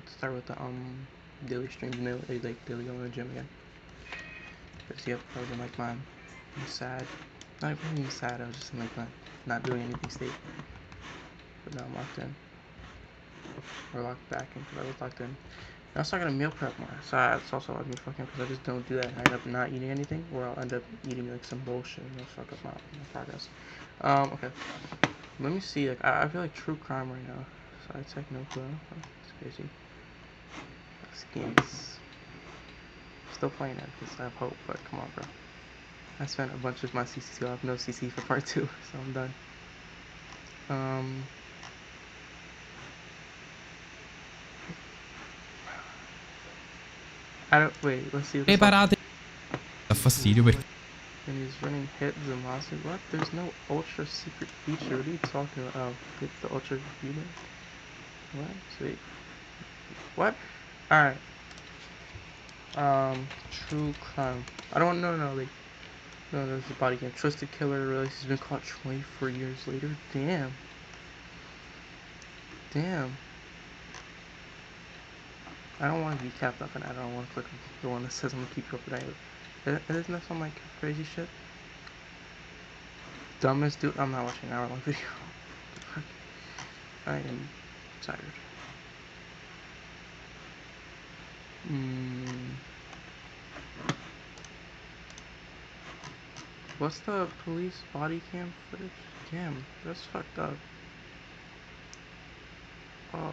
start with the daily streams and like daily going to the gym again. Cause yep, I was in like mine. I'm sad. Not even sad. I was just in like not doing anything state. But now I'm locked in. Or locked back in because I was locked in. I was talking to meal prep more, so it's also like me fucking because I just don't do that. I end up not eating anything, or I'll end up eating like some bullshit and it'll fuck up my progress. Okay. Let me see. Like I feel like true crime right now. So I take no clue. It's crazy. Skins. Still playing it because I have hope, but come on, bro. I spent a bunch of my CC, so I have no CC for part 2, so I'm done. I don't wait. Let's see. Fastidio perché And he's running hits and losses. What? There's no ultra secret feature. What are you talking about? Oh, it's the ultra feature. What? Sweet. What? Alright. True crime. I don't know. No, like, no, there's a body cam. Twisted killer realizes he's been caught 24 years later. Damn. Damn. I don't want to be capped up, and I don't want to click on the one that says I'm gonna keep you up to date. Isn't that some like crazy shit? Dumbest dude. I'm not watching an hour-long video. I am tired. What's the police body cam footage? Damn, that's fucked up. Oh,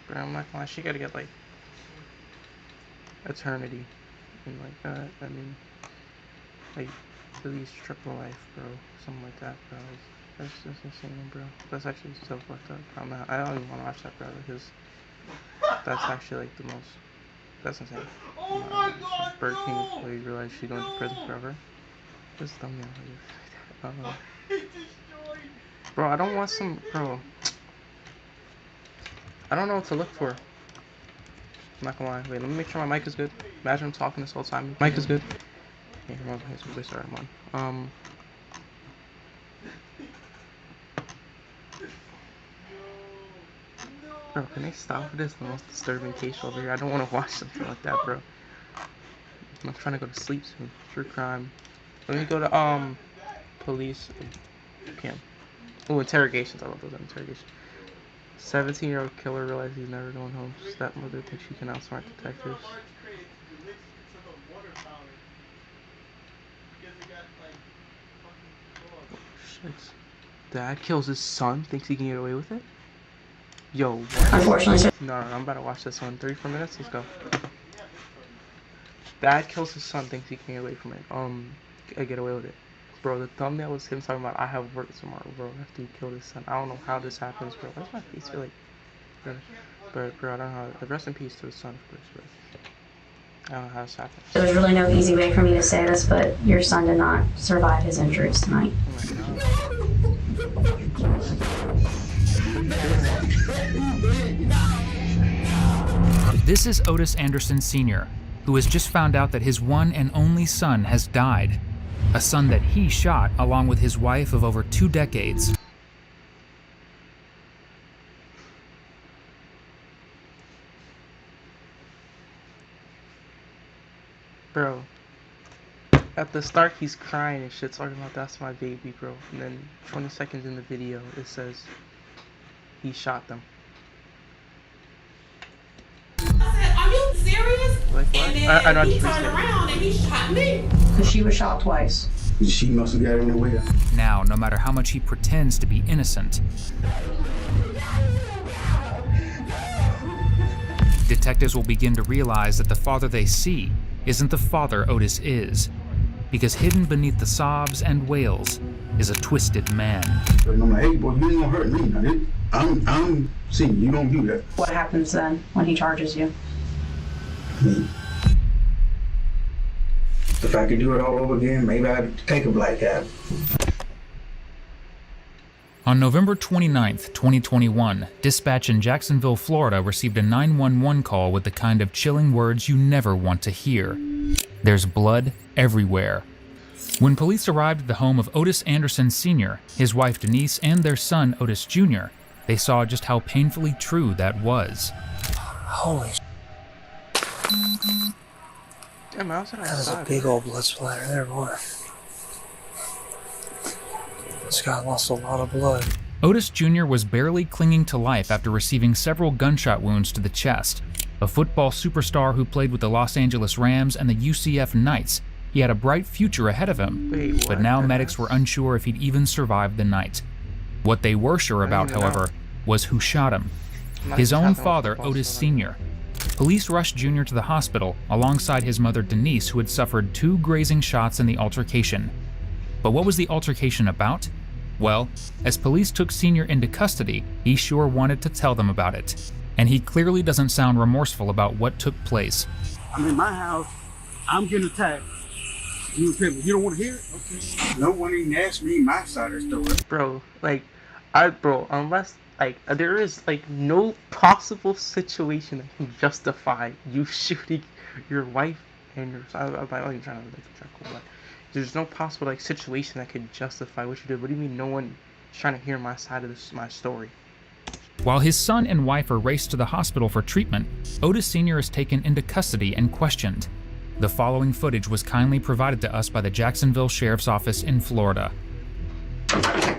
bro, I'm not gonna lie, she gotta get like eternity and like that. I mean, like at least triple life, bro. Something like that, bro. That's just insane, bro. That's actually so fucked up. I don't even want to watch that, bro, because that's actually like the most. That's insane. Oh my god, Burger King no! employee realized she's going to prison forever. This thumbnail. Bro, I don't want some. Bro, I don't know what to look for. I'm not gonna lie. Wait, let me make sure my mic is good. Imagine I'm talking this whole time. Mic is good. Yeah, I'm on. Bro, can they stop with this? The most disturbing case over here. I don't want to watch something like that, bro. I'm trying to go to sleep soon. True crime. Let me go to police cam. Oh, interrogations. I love those interrogations. 17-year-old killer realizes he's never going home. Stepmother thinks she can outsmart detectives. Oh, shit. Dad kills his son, thinks he can get away with it? Yo, what? Unfortunately, No, I'm about to watch this one. 34 minutes? Let's go. Dad kills his son, thinks he can get away from it. Get away with it. Bro, the thumbnail was him talking about, I have work tomorrow, bro, after he killed his son. I don't know how this happens, bro. Why does my face feel like... But, bro, I don't know how... Rest in peace to his son, of course, bro. I don't know how this happens. there's really no easy way for me to say this, but your son did not survive his injuries tonight. This is Otis Anderson Sr., who has just found out that his one and only son has died. A son that he shot along with his wife of over 2 decades. Bro, at the start he's crying and shit, talking about that's my baby, bro. And then 20 seconds in the video, it says he shot them. I said, are you serious? Like what? And then I he turned around and he shot me. Because she was shot twice. She must have got in the way. Now, no matter how much he pretends to be innocent, detectives will begin to realize that the father they see isn't the father Otis is, because hidden beneath the sobs and wails is a twisted man. And I'm like, hey, boy, you ain't gonna hurt me. Now, I'm seeing you don't do that. What happens then when he charges you? If I could do it all over again, maybe I'd take a black cab. On November 29, 2021, dispatch in Jacksonville, Florida received a 911 call with the kind of chilling words you never want to hear. There's blood everywhere. When police arrived at the home of Otis Anderson Sr., his wife Denise, and their son Otis Jr., they saw just how painfully true that was. Holy sh**. Damn, I was That is a big old blood splatter there, boy. This guy lost a lot of blood. Otis Jr. was barely clinging to life after receiving several gunshot wounds to the chest. A football superstar who played with the Los Angeles Rams and the UCF Knights, he had a bright future ahead of him. Wait, but now medics were unsure if he'd even survive the night. What they were sure about, however, was who shot him. His own father, Otis Sr. Police rushed Jr. to the hospital alongside his mother Denise, who had suffered 2 grazing shots in the altercation. But what was the altercation about? Well, as police took Sr. into custody, he sure wanted to tell them about it. And he clearly doesn't sound remorseful about what took place. I'm in my house. I'm getting attacked. You don't want to hear it? Okay. No one even asked me my side of the story. Bro, like, unless, like, there is, like, no possible situation that can justify you shooting your wife and your son. I'm not even trying to, like, there's no possible, like, situation that could justify what you did. What do you mean no one is trying to hear my side of my story? While his son and wife are raced to the hospital for treatment, Otis Sr. is taken into custody and questioned. The following footage was kindly provided to us by the Jacksonville Sheriff's Office in Florida. Hey,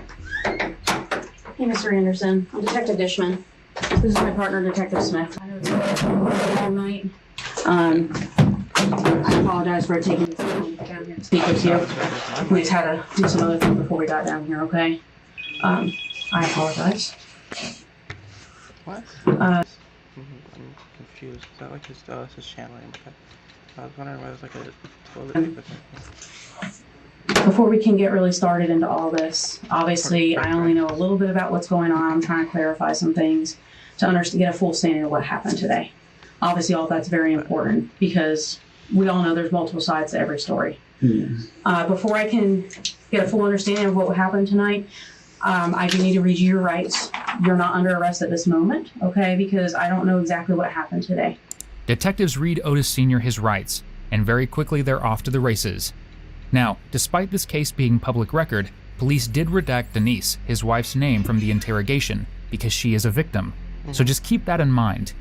Mr. Anderson. I'm Detective Dishman. This is my partner, Detective Smith. I know it's been all night. I apologize for taking the time down here to speak with you. We just had to do some other things before we got down here, okay? I apologize. What? I'm confused. Is that like his channeling? I was wondering why there's like a toilet. Before we can get really started into all this, obviously I only know a little bit about what's going on. I'm trying to clarify some things to get a full understanding of what happened today. Obviously all that's very important because we all know there's multiple sides to every story. Before I can get a full understanding of what happened tonight, I do need to read you your rights. You're not under arrest at this moment, okay? Because I don't know exactly what happened today. Detectives read Otis Sr. his rights, and very quickly they're off to the races. Now, despite this case being public record, police did redact Denise, his wife's name, from the interrogation because she is a victim. So just keep that in mind.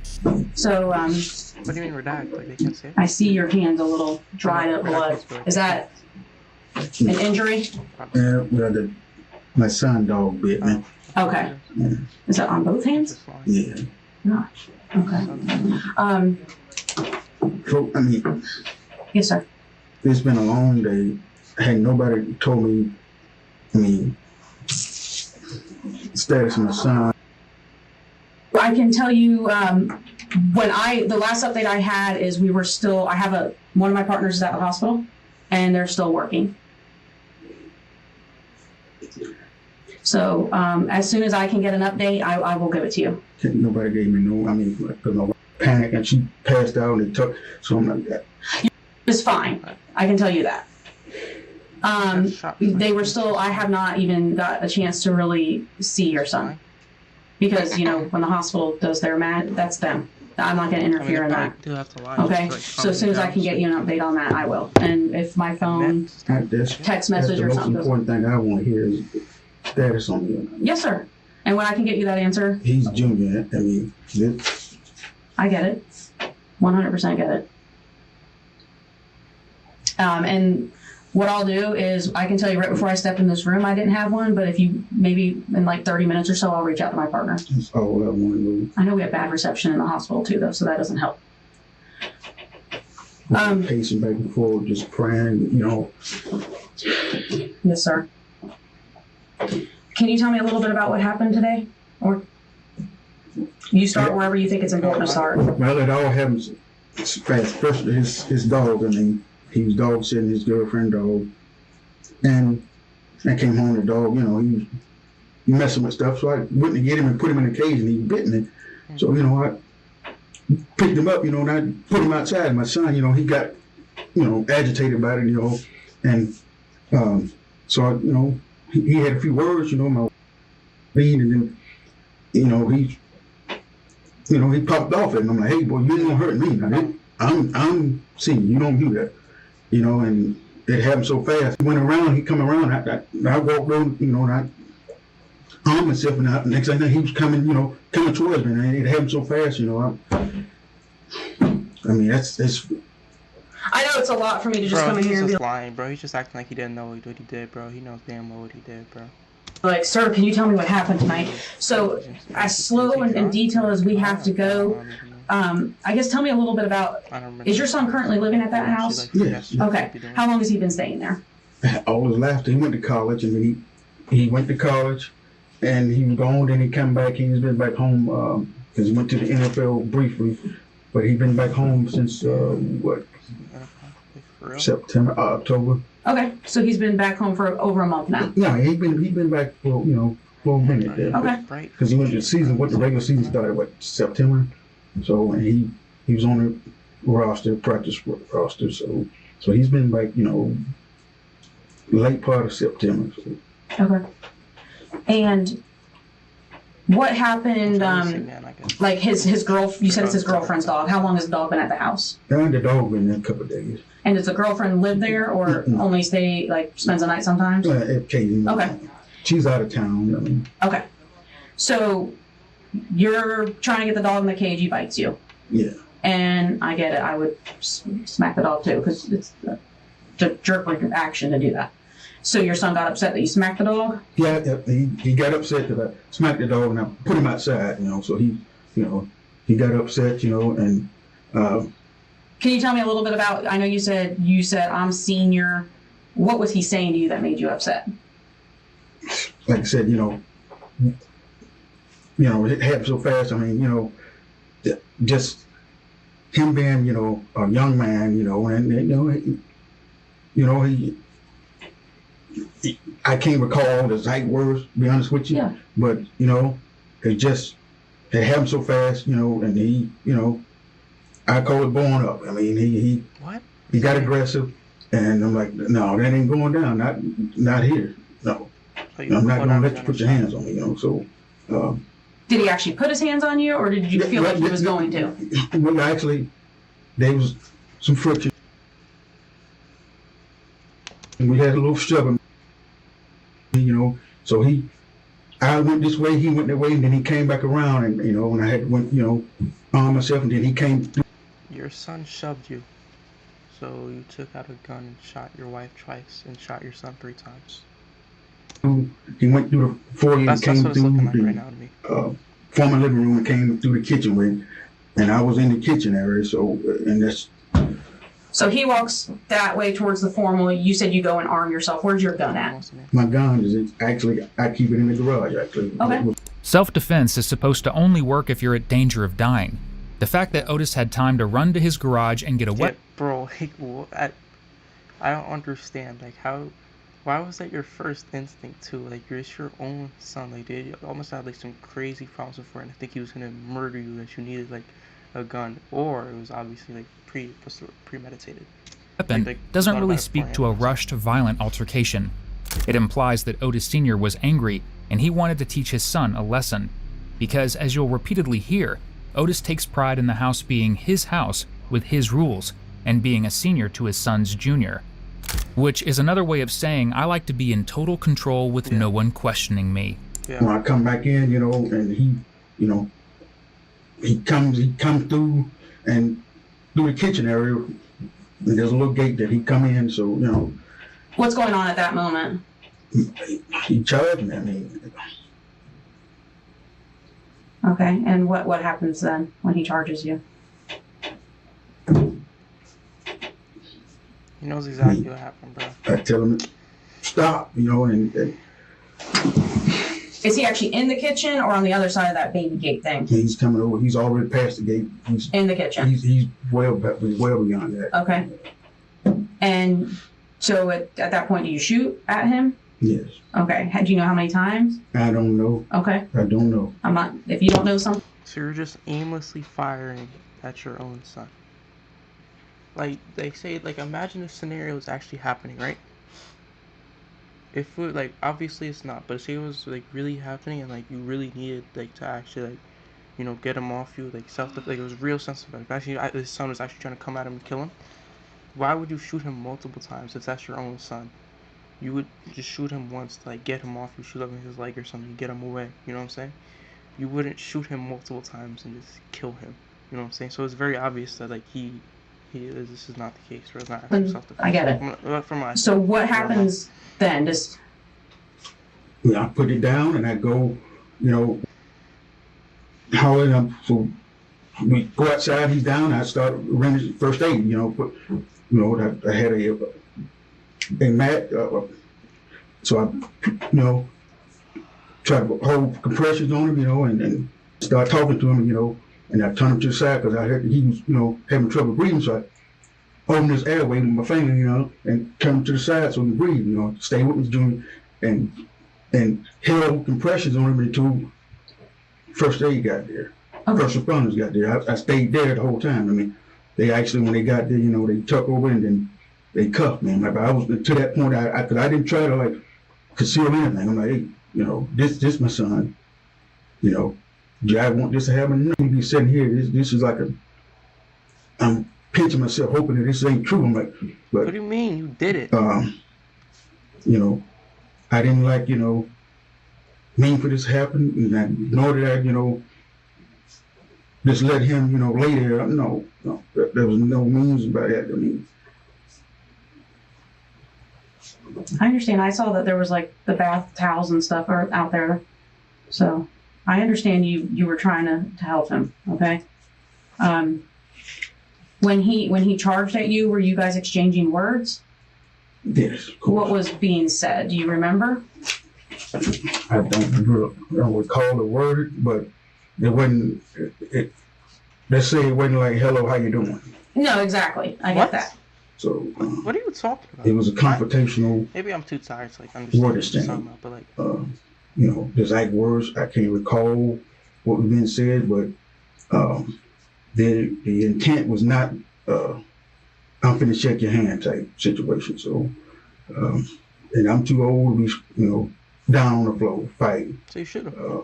So, what do you mean redact? Like they can't say it? I see your hand's a little dried up blood. Is that an injury? Yeah, well, my son dog bit me. Okay. Yeah. Is that on both hands? Yeah. Gosh. Okay. So, I mean, Yes, sir. it's been a long day. Had nobody told me, status of my son. I can tell you, the last update I had is I have one of my partners is at the hospital and they're still working. So, as soon as I can get an update, I will give it to you. Nobody gave me because my wife panicked and she passed out and they took, so I'm like that. It's fine. I can tell you that. They were still, I have not even got a chance to really see your son. Because, when the hospital does their that's them. I'm not going to interfere in that. Okay? So as soon as I can get you an update on that, I will. And if my phone, text message or something. The most important thing I want to hear is status on you. Yes, sir. And when I can get you that answer. He's junior. I get it. 100% get it. And what I'll do is I can tell you right before I step in this room I didn't have one, but if you maybe in like 30 minutes or so I'll reach out to my partner. That's all I want to know. I know we have bad reception in the hospital too though, so that doesn't help. Pacing back and forth, just praying, Yes, sir. Can you tell me a little bit about what happened today? Or you start wherever you think it's important to start. Well, it all happens fast. First, his dog, he was dog sitting his girlfriend dog. And I came home, the dog, he was messing with stuff. So I went to get him and put him in a cage and he bit me. So, I picked him up, and I put him outside. My son, he got, agitated about it, and so, he had a few words, bean, and then, he popped off it, and I'm like, hey, boy, you ain't gonna hurt me. Now, I'm seeing you don't do that, and it happened so fast. He went around, he come around, I walked over, and I armed myself, and next thing I know, he was coming towards me, and it happened so fast, I mean, that's I know it's a lot for me to just come in here and be just lying, bro. He's just acting like he didn't know what he did, bro. He knows damn well what he did, bro. like, sir, can you tell me what happened tonight? So, as slow and detailed as we have to go, I guess tell me a little bit about, is your son currently living at that house? Yes. Okay. How long has he been staying there? all his life. He went to college, and then he went to college, and he was gone. Then he come back. He's been back home because he went to the NFL briefly, but he's been back home since September, October. Okay, so he's been back home for over a month now. Yeah, he been back for for a minute there. Okay. Because he went to the season. The regular season started September, so and he was on the roster, practice roster. So he's been back late part of September. So. Okay. And what happened? Like his girl. You said it's his girlfriend's dog. How long has the dog been at the house? The dog been there a couple of days. And does the girlfriend live there, or only spends the night sometimes? Occasionally. Okay. She's out of town. Okay. So you're trying to get the dog in the cage. He bites you. Yeah. And I get it. I would smack the dog too, because it's a jerk-like action to do that. So your son got upset that you smacked the dog? Yeah, he got upset that I smacked the dog and I put him outside, so he got upset, and can you tell me a little bit about, I know you said I'm senior. What was he saying to you that made you upset? Like I said, it happened so fast. I mean, just him being, a young man, and I can't recall all the exact words, to be honest with you. Yeah. But, it happened so fast, and he, I call it blowing up. I mean, he got aggressive, and I'm like, no, that ain't going down, not here, no. I'm not going to let you put your hands on me, so. Did he actually put his hands on you, or did you feel like he was going to? Well, actually, there was some friction. And we had a little struggle, so I went this way, he went that way, and then he came back around, and, and I had went, arm myself, and then he came through. Your son shoved you, so you took out a gun and shot your wife twice and shot your son 3 times. He went through the foyer and came that's through looking like the right now to me. Former living room and came through the kitchen way, and I was in the kitchen area, So he walks that way towards the formal. You said you go and arm yourself. Where's your gun at? My gun is actually, I keep it in the garage, actually. Okay. Self-defense is supposed to only work if you're at danger of dying. The fact that Otis had time to run to his garage and get a weapon... Yeah, bro, I don't understand. Why was that your first instinct, too? You're your own son. Dude, you almost had, some crazy problems before, and I think he was going to murder you, that you needed, a gun. Or it was obviously, premeditated. Weapon doesn't really speak to a rushed, violent altercation. It implies that Otis Sr. was angry, and he wanted to teach his son a lesson. Because, as you'll repeatedly hear, Otis takes pride in the house being his house with his rules, and being a senior to his son's junior. Which is another way of saying I like to be in total control with no one questioning me. Yeah. When I come back in, and he comes through and through the kitchen area, and there's a little gate that he come in, so, What's going on at that moment? He charged me, I mean. Okay, and what happens then when he charges you? He knows exactly what happened, bro. I tell him, stop, and is he actually in the kitchen or on the other side of that baby gate thing? He's coming over. He's already past the gate. He's in the kitchen. He's well beyond that. Okay. And so at that point, do you shoot at him? Yes. Okay. Do you know how many times? I don't know. Okay. I don't know. I'm not. If you don't know something. So you're just aimlessly firing at your own son. They say, imagine this scenario is actually happening, right? if it, like, obviously it's not, but say it was like really happening and like you really needed like to actually like, you know, get him off you, like self, like it was real sensitive. If actually his son was actually trying to come at him and kill him, why would you shoot him multiple times if that's your only son? You would just shoot him once to like get him off you, shoot up in his leg or something, get him away. You know what I'm saying? You wouldn't shoot him multiple times and just kill him. You know what I'm saying? So it's very obvious that like this is not the case, or it's not actually self-defense. I get it. From my So what happens then? Just I put it down and I go, you know, hauling up. So we go outside, he's down, I start rendering first aid, you know, I had a mat, so I, you know, try to hold compressions on him, you know, and start talking to him, you know, and I turn him to the side because he was, you know, having trouble breathing, so I opened his airway with my finger, you know, and turn him to the side so he can breathe, you know, stay with me doing, and held compressions on him until first aid got there. okay. First responders got there. I stayed there the whole time. I mean, they actually, when they got there, you know, they took over and then they cuffed me. Like, I was to that point, I didn't try to like conceal anything. I'm like, hey, you know, this my son. You know, do I want this to happen? No, he be sitting here. This is like I'm pinching myself, hoping that this ain't true. I'm like, but what do you mean you did it? You know, I didn't like, you know, mean for this to happen, and nor did I, you know, just let him, you know, lay there. No, there was no means about that. I mean, I understand. I saw that there was like the bath towels and stuff are out there, so I understand you were trying to help him. Okay. When he charged at you, were you guys exchanging words? yes, of course. What was being said? Do you remember? I don't recall the word, but it wasn't. Let's say it wasn't like, "Hello, how you doing?" No, exactly. I What? get that. So What are you talking about? it was a confrontational, Maybe I'm too tired to like understand what you're exchange. talking about, but like, you know, the exact words. I can't recall what was being said, but the intent was not I'm finna check your hand type situation. So, and I'm too old to be, you know, down on the floor fighting. so you should have.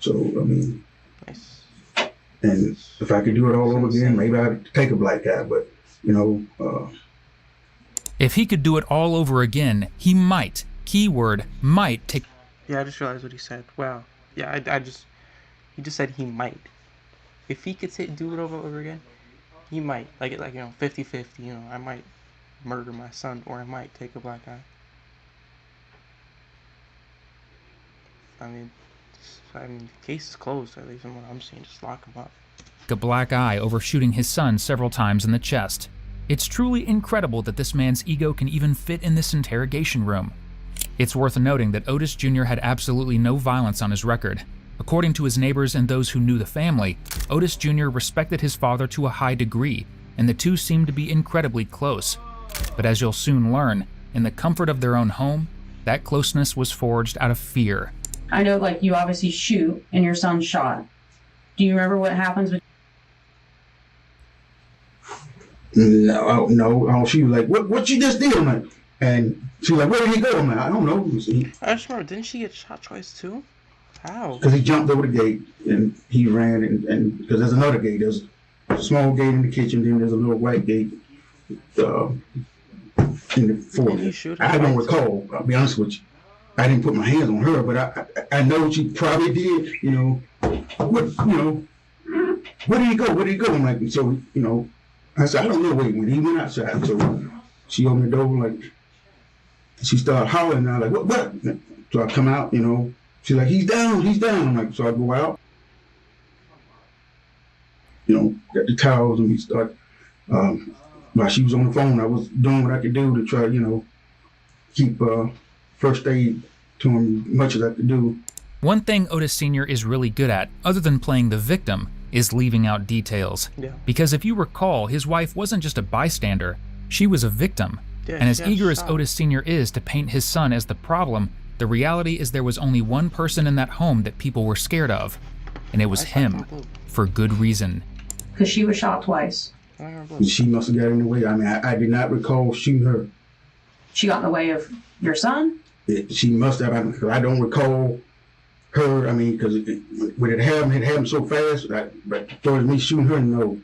So I mean, Nice. and if I could do it all over again, maybe I'd take a black eye. But you know, If he could do it all over again, he might, keyword, might take. Yeah, I just realized what he said. Wow. Yeah, he just said he might. If he could do it over again, he might. Like you know, 50-50, you know, I might murder my son or I might take a black eye. I mean, case is closed, at least from what I'm seeing. Just lock him up. A black eye over shooting his son several times in the chest. It's truly incredible that this man's ego can even fit in this interrogation room. It's worth noting that Otis Jr. had absolutely no violence on his record. According to his neighbors and those who knew the family, Otis Jr. respected his father to a high degree, and the two seemed to be incredibly close. But as you'll soon learn, in the comfort of their own home, that closeness was forged out of fear. I know, like, you obviously shoot and your son's shot. Do you remember what happens with? no. She was like, "What you just did?" I'm like, and she was like, "Where did he go?" I'm like, "I don't know." I just remember, didn't she get shot twice too? How? Because he jumped over the gate and he ran, and because there's another gate. There's a small gate in the kitchen, then there's a little white gate in the Did he foyer. shoot I her don't twice? recall. I'll be honest with you. I didn't put my hands on her, but I know she probably did. You know, what where did he go? Where did he go? I'm like, so you know, I said, I don't know. Wait, when he went outside, so she opened the door, like she started hollering. And I was like, what? So I come out, you know. She's like, he's down. I'm like, so I go out, you know, got the towels, and we start. While she was on the phone, I was doing what I could do to try, you know, keep first aid to him much as I could do. One thing Otis Sr. is really good at, other than playing the victim, is leaving out details. Yeah. Because if you recall, his wife wasn't just a bystander, she was a victim. Yeah, And as she got eager as shot. Otis Sr. is to paint his son as the problem, the reality is there was only one person in that home that people were scared of, and it was him, for good reason. Because she was shot twice. And she must have got in the way. I mean, I did not recall shooting her. She got in the way of your son? She must have, because I don't recall her. I mean, because when it happened so fast. But as far as me shooting her, no,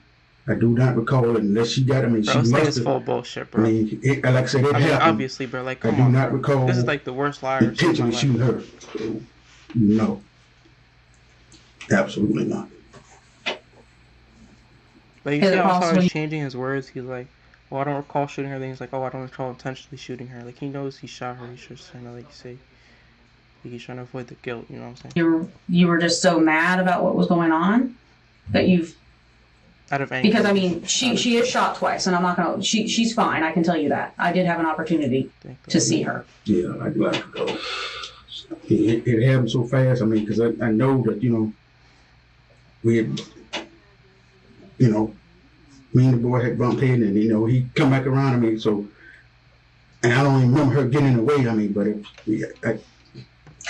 I do not recall it unless she got. I mean, Bro, she this thing must is have. full of bullshit, I bro. mean, like I said, it I mean, happened. obviously, bro. Like, I come do on, not bro. recall. This is like the worst liar I've seen in my Intentionally shooting life. her. So, no, absolutely not. Like, you Is see it how possible he's you- changing his words? He's like, well, I don't recall shooting her. Then he's like, oh, I don't recall intentionally shooting her. Like, he knows he shot her. He's just trying to, like, say, like, he's trying to avoid the guilt. You know what I'm saying? You were just so mad about what was going on that you've, Out of anger. because I mean, she is shot twice, and I'm not gonna. She's fine. I can tell you that. I did have an opportunity to see her. Yeah, I'd like to go. It happened so fast. I mean, because I know that, we had, me and the boy had bumped head, and he come back around. I mean, so, and I don't even remember her getting in the way. I mean, but Because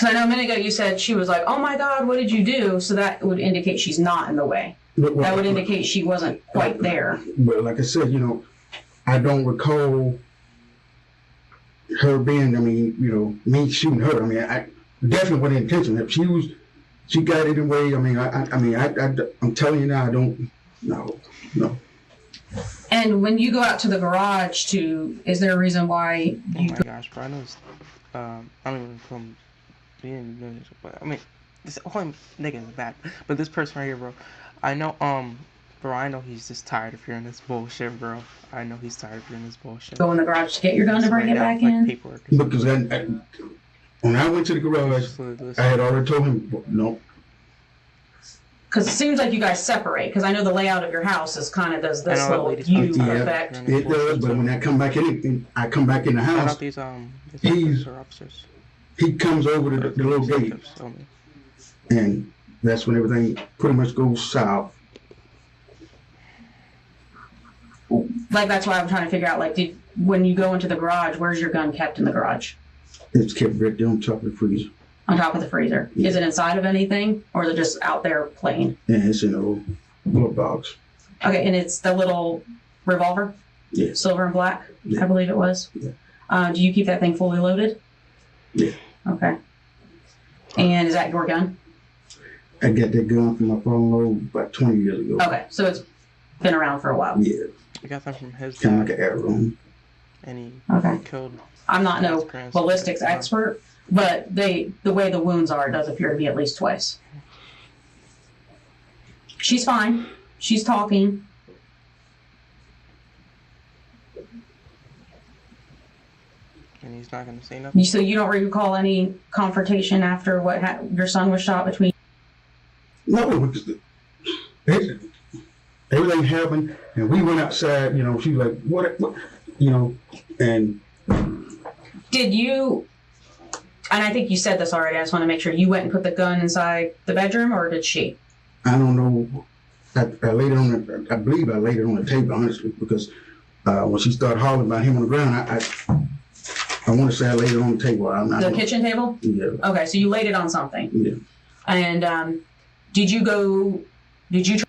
I know a minute ago you said she was like, "Oh my God, what did you do?" So that would indicate she's not in the way. That would indicate she wasn't quite there. But like I said, I don't recall her being. I mean, me shooting her. I mean, I definitely wasn't intentional. If she got it in the way. I mean, I'm telling you now, I don't. No. And when you go out to the garage is there a reason why Oh you my gosh, bro. I know it's, I don't even from being this, but I mean, this whole nigga is bad. But this person right here, bro, I know, bro, I know he's just tired of hearing this bullshit, bro. I know he's tired of hearing this bullshit. go in the garage to get your gun to bring it back in? Paperwork. Because when I went to the garage, I had already told him, no. Because it seems like you guys separate. Because I know the layout of your house is kind of does this I know that little lady's U probably effect. It does, but when I come back in the Shout house, out these He's- officers. he comes over to the little gate, and that's when everything pretty much goes south. Like that's why I'm trying to figure out. Like, when you go into the garage, where's your gun kept in the garage? It's kept right there on top of the freezer. On top of the freezer. Is it inside of anything, or is it just out there plain? And it's in a little box. Okay, and it's the little revolver, Yeah. silver and black. Yeah. I believe it was. Yeah. Do you keep that thing fully loaded? Yeah. Okay. And is that your gun? I got that gun from my father-in-law about 20 years ago. Okay, so it's been around for a while. Yeah, I got that from his kind of dad, like an arrow. and he Okay. killed. I'm not no his grandson. ballistics expert, but the way the wounds are, it does appear to be at least twice. She's fine. She's talking. And he's not gonna say nothing. So you don't recall any confrontation after your son was shot between? No, because everything happened, and we went outside. She was like, "What?" And Did you? And I think you said this already. I just want to make sure you went and put the gun inside the bedroom, or did she? I don't know. I laid it on. I believe I laid it on the table, honestly, because when she started hollering about him on the ground, I want to say I laid it on the table. The kitchen table? Yeah. Okay, so you laid it on something. Yeah. And did you try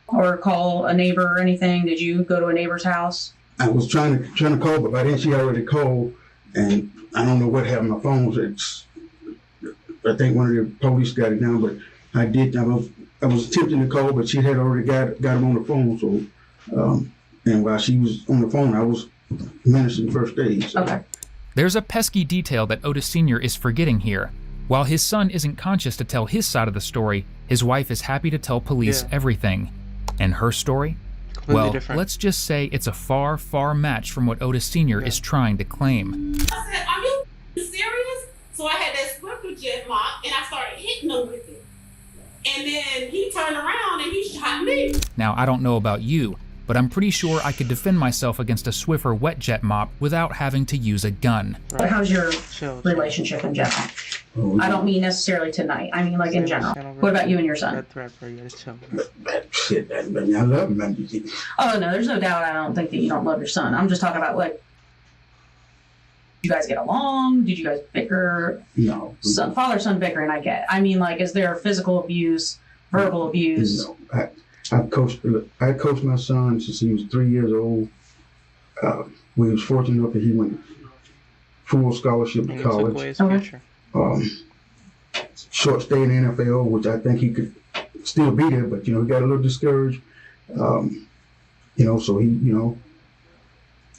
or call a neighbor or anything? Did you go to a neighbor's house? I was trying to call, but by then she already called, and I don't know what happened. My phone was. I think one of the police got it down, but I did. I was attempting to call, but she had already got him on the phone. So, and while she was on the phone, I was ministering first aid. So. Okay. There's a pesky detail that Otis Sr. is forgetting here. While his son isn't conscious to tell his side of the story, his wife is happy to tell police everything. And her story? Well, let's just say it's a far, far match from what Otis Sr. is trying to claim. I said, are you serious? So I had that Swiffer jet lock and I started hitting him with it. And then he turned around and he shot me. Now, I don't know about you, but I'm pretty sure I could defend myself against a Swiffer wet jet mop without having to use a gun. But how's your relationship in general? I don't mean necessarily tonight. I mean like in general. What about you and your son? Shit, I love him. Oh no, there's no doubt. I don't think that you don't love your son. I'm just talking about like, you guys get along? Did you guys bicker? No. Father-son bickering, I get. I mean, like, is there physical abuse, verbal abuse? No. I coached my son since he was 3 years old. We was fortunate enough that he went full scholarship And to he took away college. his Okay. future. Short stay in the NFL, which I think he could still be there, but he got a little discouraged. So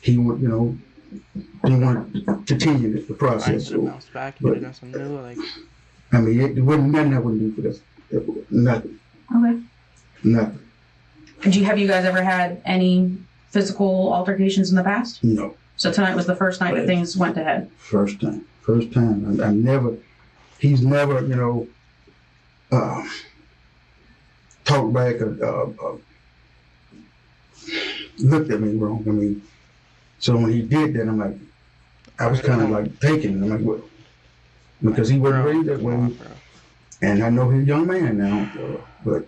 he would, didn't want to continue the I process. should have So, bounced back. He but- could have done some new, like, I mean, it wasn't nothing I wouldn't do for this. Nothing. Okay. Nothing. Have you guys ever had any physical altercations in the past? No. So tonight was the first night that things went to head. First time. I never. He's never, talked back or looked at me wrong. I mean, so when he did that, I'm like, I was kind of like taking it. I'm like, what? Because he wasn't raised that way. Bro. And I know he's a young man now, but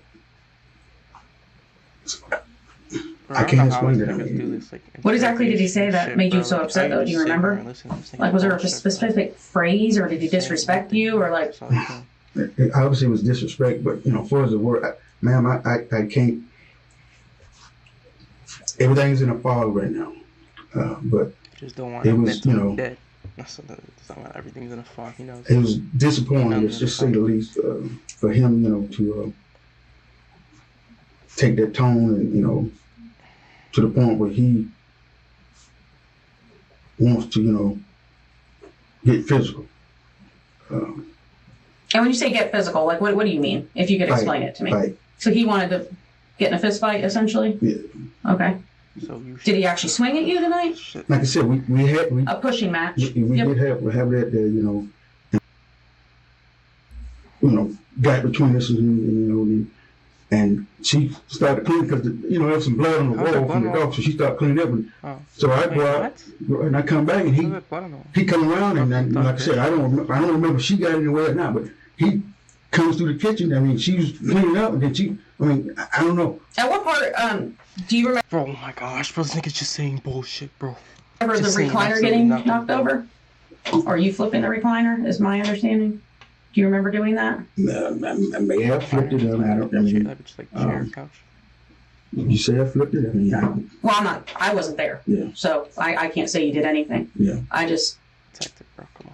Bro, I don't can't know how explain these it. I niggas do mean, this, like, What exactly did he say that shit, made you bro. so Like, upset, how though? Do you just sit there remember? and listen to this nigga Like, was there a bullshit, bro? specific phrase, or did he disrespect you, or like? That's all he doing. obviously it was disrespect, but as far as the word, ma'am, I can't. Everything's in a fog right now, but Just don't want it to was, admit to you know, dead. That's not everything's in a fog, you know. it was disappointing, to just say the least, for him, to take that tone and to the point where he wants to get physical. And when you say get physical, like what do you mean? If you could explain it to me. Fight. So he wanted to get in a fist fight, essentially. Yeah. Okay. So you Did he actually swing at you tonight? shit. Like I said, we A pushing match. we Yep. did have that there, got between us and she started cleaning because there was some blood on the How's that wall from the blood on? dog, so she started cleaning up. And Oh. so I Wait, go out what? and I come back and How's that blood on the wall? he come around and then, like I said, I don't remember she got anywhere or not, but he comes through the kitchen. I mean, she was cleaning up and then I don't know. At what part, do you remember Bro, oh my gosh, bro, this nigga's just saying bullshit, bro. the Just saying recliner absolutely getting nothing, knocked bro. over? Or you flipping the recliner, is my understanding. Do you remember doing that? I may have flipped it. I mean, That bitch like chair, couch. you say I flipped it? I mean, Well, I wasn't there. Yeah. So I can't say you did anything. Yeah. I just, Tactic, bro, come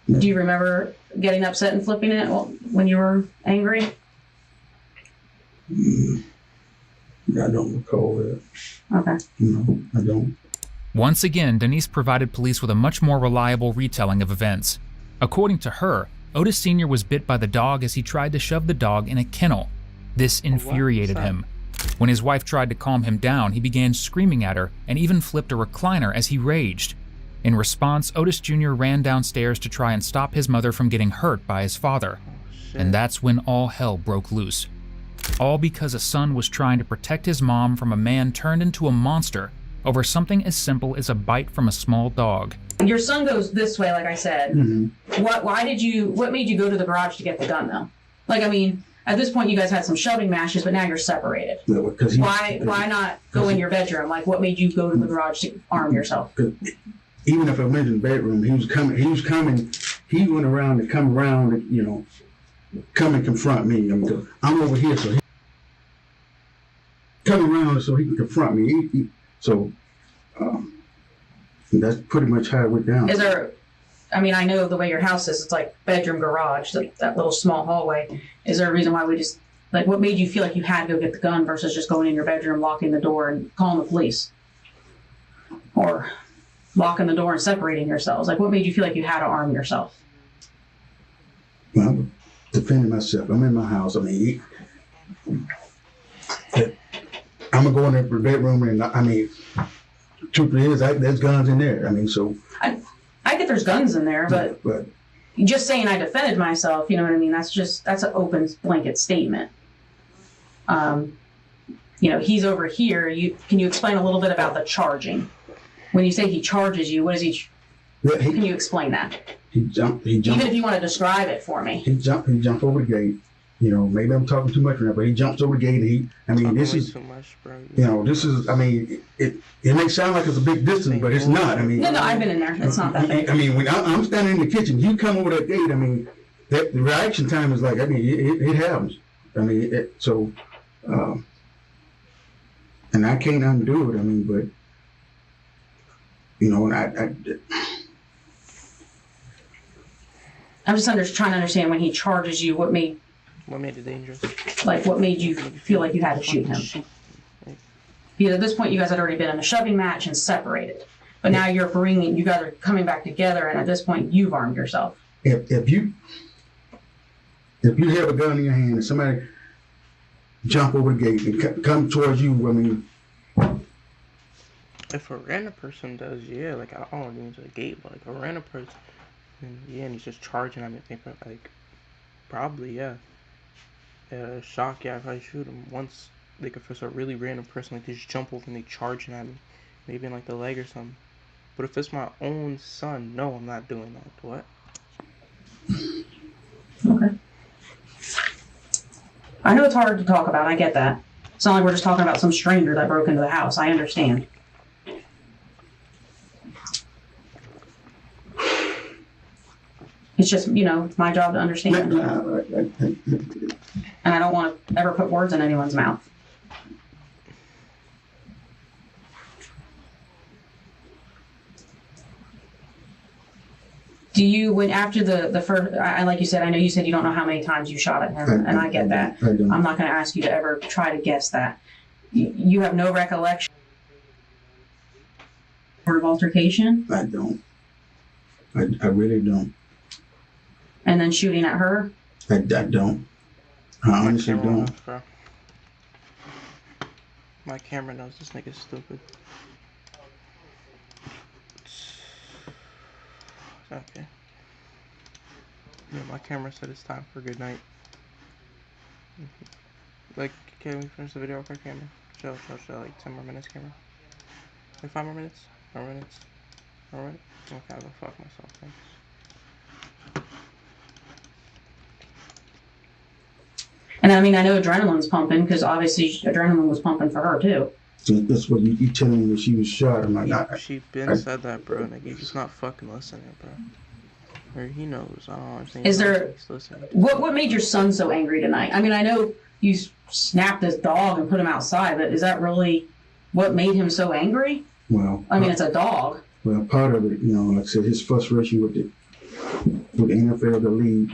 on. do you remember getting upset and flipping it when you were angry? I don't recall that. Okay. No, I don't. Once again, Denise provided police with a much more reliable retelling of events. According to her, Otis Sr. was bit by the dog as he tried to shove the dog in a kennel. This infuriated him. When his wife tried to calm him down, he began screaming at her and even flipped a recliner as he raged. In response, Otis Jr. ran downstairs to try and stop his mother from getting hurt by his father. And that's when all hell broke loose. All because a son was trying to protect his mom from a man turned into a monster over something as simple as a bite from a small dog. Your son goes this way, like I said. Mm-hmm. What made you go to the garage to get the gun, though? Like, I mean, at this point you guys had some shoving matches, but now you're separated. No, because Why not go in your bedroom? Like, what made you go to the garage to arm yourself? Even if I went in the bedroom, he went around to come around and, come and confront me. I'm over here, so he come around so he can confront me. That's pretty much how it went down. Is there, I mean, I know the way your house is, it's like bedroom, garage, like that little small hallway. Is there a reason why what made you feel like you had to go get the gun versus just going in your bedroom, locking the door and calling the police? Or locking the door and separating yourselves? Like, what made you feel like you had to arm yourself? Well, I'm defending myself. I'm in my house. I mean, I'm going to go in the bedroom and, truth is, there's guns in there. I mean, so. I get there's guns in there, but just saying I defended myself, you know what I mean? That's an open blanket statement. He's over here. Can you explain a little bit about the charging? When you say he charges you, what is he? Can you explain that? He jumped. Even if you want to describe it for me. He jumped over the gate. Maybe I'm talking too much right now, but he jumps over the gate and this is, too much, bro. it may sound like it's a big distance, but it's not. No, I've been in there. It's not that big. I mean, when I'm standing in the kitchen, you come over that gate, the reaction time is like, it happens. And I can't undo it, but, and I'm just trying to understand when he charges you, what made it dangerous? Like, what made you feel like you had to shoot him? Because at this point, you guys had already been in a shoving match and separated. But now you guys are coming back together, and at this point, you've armed yourself. If you have a gun in your hand and somebody jump over the gate and come towards you, I mean, if a random person does, yeah, like I don't go into the gate, but like a random person, and he's just charging at me, like probably, yeah. Shock, yeah, if I shoot him once, like if it's a really random person, like they just jump over and they charging at me, maybe in like the leg or something. But if it's my own son, no, I'm not doing that. What? Okay. I know it's hard to talk about. I get that. It's not like we're just talking about some stranger that broke into the house. I understand. It's just, my job to understand. And I don't want to ever put words in anyone's mouth. Do you, when after the first, like you said, I know you said you don't know how many times you shot at him, and I get that. I'm not going to ask you to ever try to guess that. You have no recollection of altercation? I don't. I really don't. And then shooting at her? I don't. I honestly don't. My camera knows this nigga's stupid. Okay. Yeah, my camera said it's time for good night. Like, can we finish the video with our camera? Chill, like 10 more minutes, camera. Like 5 more minutes? 4 minutes? Alright? Okay, I'll go fuck myself, thanks. And I mean, I know adrenaline's pumping, because obviously adrenaline was pumping for her, too. So that's what you telling me that she was shot. I'm like, she been said that, bro. Like, he's just not fucking listening, bro. Or he knows. I don't understand. Is there... What made your son so angry tonight? I mean, I know you snapped his dog and put him outside, but is that really what made him so angry? Well... I mean, it's a dog. Well, part of it, like I said, his frustration with the NFL, the league,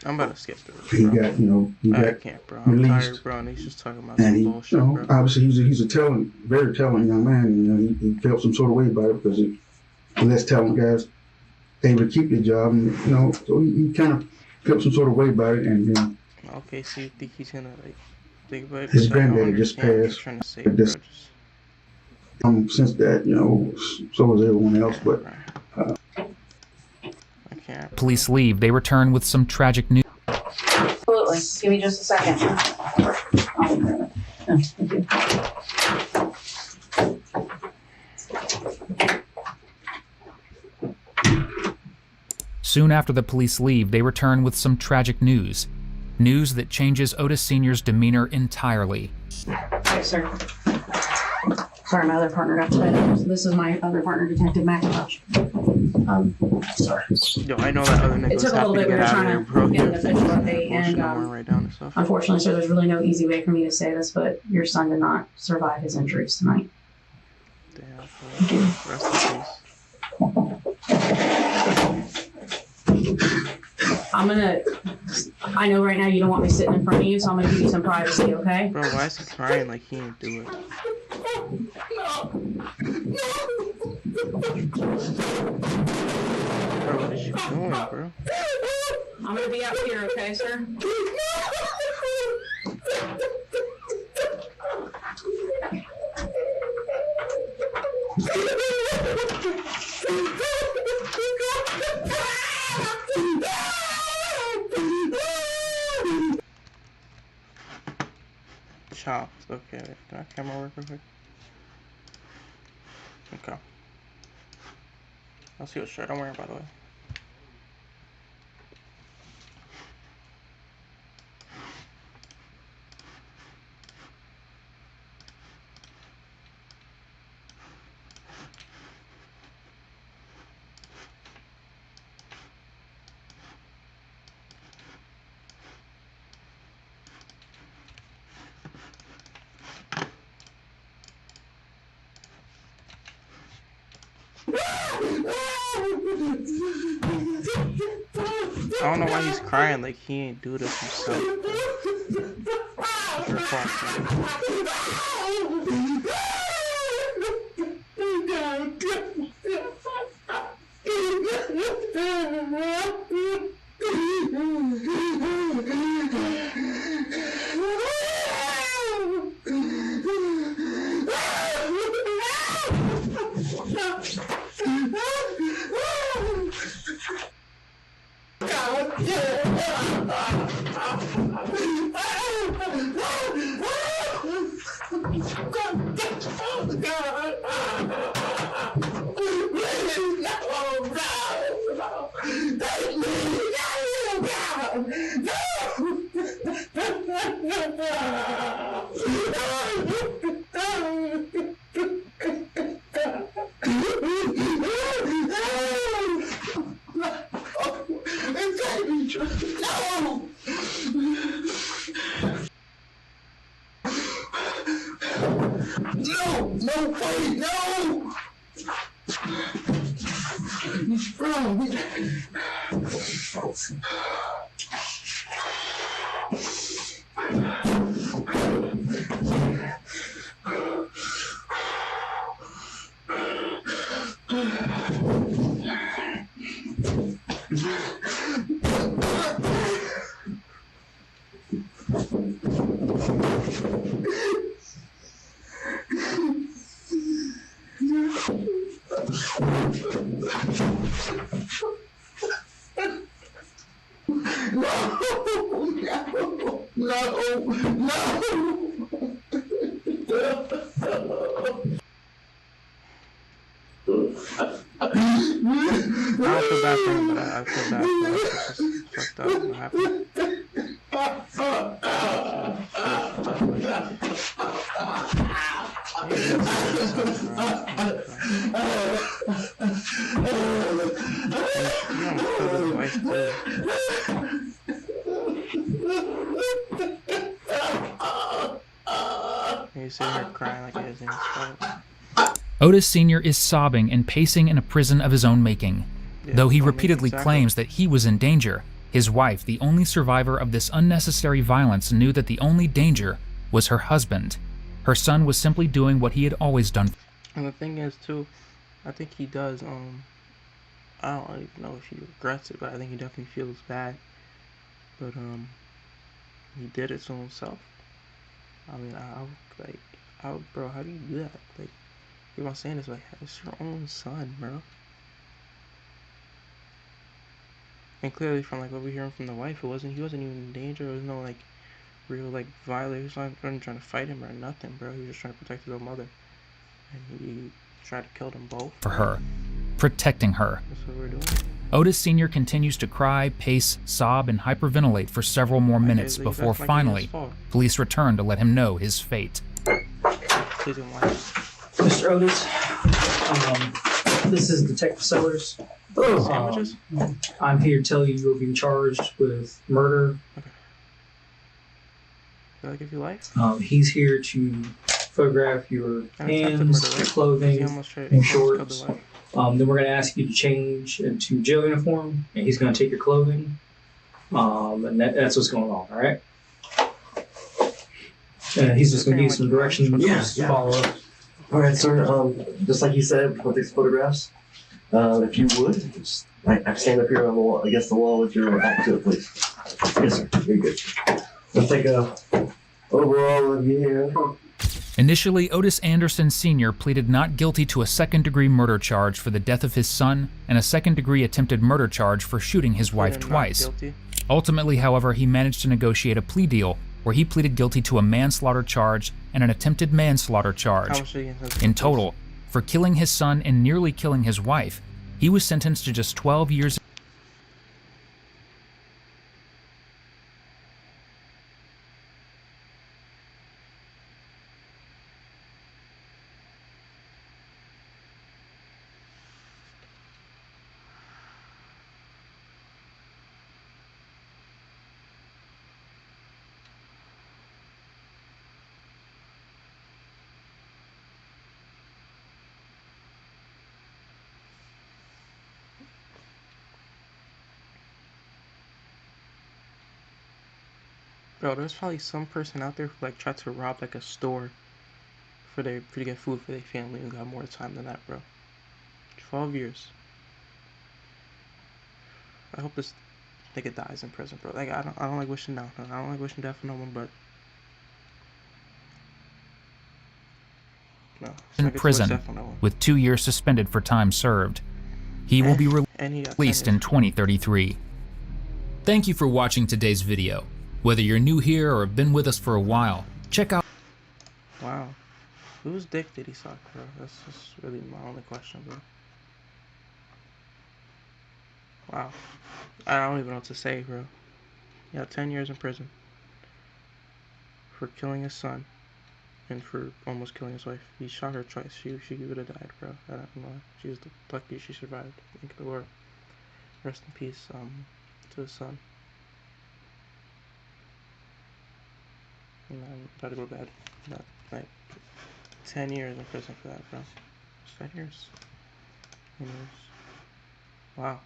I'm about to skip through it, bro. I can't, bro. I'm tired, bro, and he's just talking about some bullshit, bro. Obviously, he's a very talented young man, and he felt some sort of way about it because less talented guys able to keep their job, and so he kind of felt some sort of way about it, and okay, so you think he's gonna think about it? His granddaddy just passed. Trying to say, bro, since that, so was everyone else, but. Police leave. They return with some tragic news. Absolutely. Give me just a second. Thank you. Soon after the police leave, they return with some tragic news. News that changes Otis Sr.'s demeanor entirely. Hi, sir. Sorry, my other partner got tied. So this is my other partner, Detective McIntosh. Sorry. Yo, I know that other nigga was happy to get out of here, bro. Get an official update, and right down and stuff. Unfortunately, sir, there's really no easy way for me to say this, but your son did not survive his injuries tonight. Damn. Thank you. Rest in peace. I know right now you don't want me sitting in front of you, so I'm gonna give you some privacy, okay? Bro, why is he crying like he didn't do it? Bro, what is you doing, bro? I'm gonna be out here, okay, sir? Chopped. Okay, can my camera work real quick? Okay. I'll see what shirt I'm wearing, by the way. I don't know why he's crying like he ain't do this himself. You're I don't feel bad for him, but I feel bad for us. It's just fucked up what happened. He's sitting here crying like it isn't his fault. Otis Sr. is sobbing and pacing in a prison of his own making. Yeah, Though he well, repeatedly exactly. claims that he was in danger, his wife, the only survivor of this unnecessary violence, knew that the only danger was her husband. Her son was simply doing what he had always done. And the thing is, too, I think he does, I don't even know if he regrets it, but I think he definitely feels bad. But, he did it to himself. I mean, bro, how do you do that? Like, keep on saying this, like, it's your own son, bro. And clearly from, like, what we're hearing from the wife, he wasn't even in danger. There was no, like, real, like, violence. He was not trying to fight him or nothing, bro. He was just trying to protect his own mother. And he tried to kill them both. For her, protecting her. That's what we're doing. Otis Sr. continues to cry, pace, sob, and hyperventilate for several more minutes before finally police return to let him know his fate. Please don't lie. Mr. Otis, this is Detective Sellers. Sandwiches? I'm here to tell you you're being charged with murder. Feel like if you like? He's here to photograph your hands, your clothing, and shorts. Then we're going to ask you to change into jail uniform, and he's going to take your clothing. And that's what's going on, all right? And he's just going to give you some directions. Yeah. Follow up. All right, sir. Just like you said, we'll take some photographs. If you would, just, I stand up here on the wall, against the wall with your back to it, please. Yes, sir. Very good. We'll take a overall of you here. Initially, Otis Anderson Sr. pleaded not guilty to a second-degree murder charge for the death of his son and a second-degree attempted murder charge for shooting his wife twice. Ultimately, however, he managed to negotiate a plea deal where he pleaded guilty to a manslaughter charge and an attempted manslaughter charge. In total, for killing his son and nearly killing his wife, he was sentenced to just 12 years. Bro, there's probably some person out there who like tried to rob like a store for to get food for their family and got more time than that, bro. 12 years. I hope this nigga dies in prison, bro. Like I don't like wishing down. I don't like wishing death on no one, but no. In prison, with 2 years suspended for time served. He will be released in 2033. Thank you for watching today's video. Whether you're new here or have been with us for a while, check out. Wow. Whose dick did he suck, bro? That's just really my only question, bro. Wow. I don't even know what to say, bro. Yeah, 10 years in prison. For killing his son. And for almost killing his wife. He shot her twice. She would have died, bro. I don't know. She was lucky she survived. Thank the Lord. Rest in peace, to his son. And I'm about to go to bed. But, like, 10 years in prison for that, bro. 10 years. 10 years. Wow.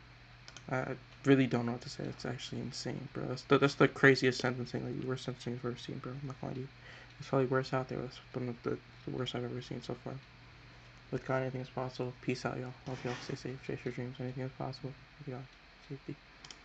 I really don't know what to say. It's actually insane, bro. That's the craziest sentencing, like the worst sentencing I've ever seen, bro. I'm not gonna lie to you. It's probably worse out there. That's one of the worst I've ever seen so far. With God, anything is possible. Peace out, y'all. Hope y'all stay safe, chase your dreams. Anything is possible. Y'all, safety.